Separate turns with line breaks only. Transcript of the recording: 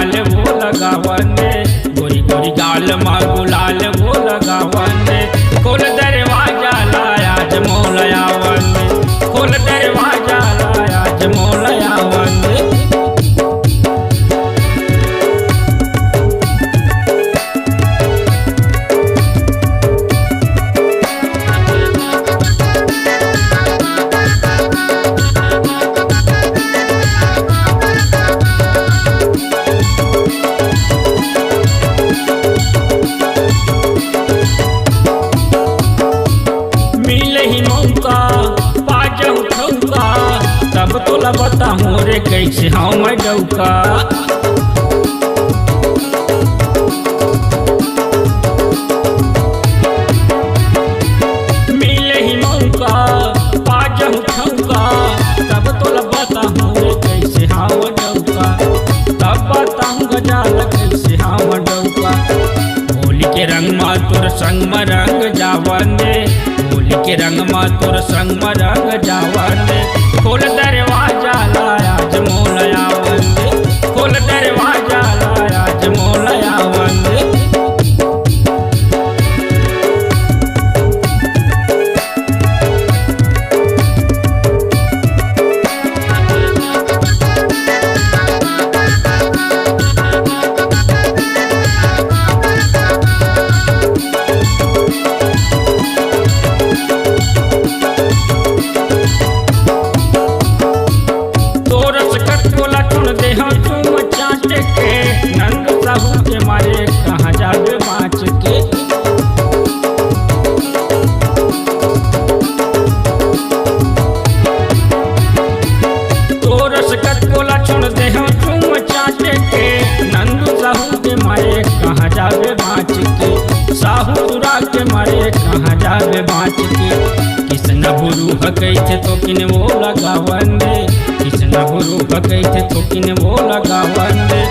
गुलाल वो लगावन रे, गोरी गोरी गाल माँ गुलाल वो लगावन रे। खोल दरवाजा लाया जमोलयावन रे, खोल दरवाजा लाया जमोलयावन रे। तब तो लगता हूँ रे कैसे हम डौका। मिले ही मौका पाजहु ठौका, तब तो लगता हूँ रे कैसे हम डौका। तब बताऊँ गजाल कैसे हम डौका। होली के रंग मा तोर संग में रंग जावन रे, होली के रंग मा तोर संग में रंग जावन रे। खोल दरवाजा लाया जमोलयावन रे, खोल दरवाजा लाया जमोलयावन रे। नंद साहू के मारे कहाँ जावे बाँच के। तोरस कटकोला छोड़ दे हम तुम चाटे के, नंद साहू के मारे कहाँ जावे बाँच के। साहू तुरा के मारे कहाँ जावे बाँच के। किसना बुरू हकई थे तो किन वो लगावन रे, किसना बुरू हकई थे तो किन वो लगावन रे।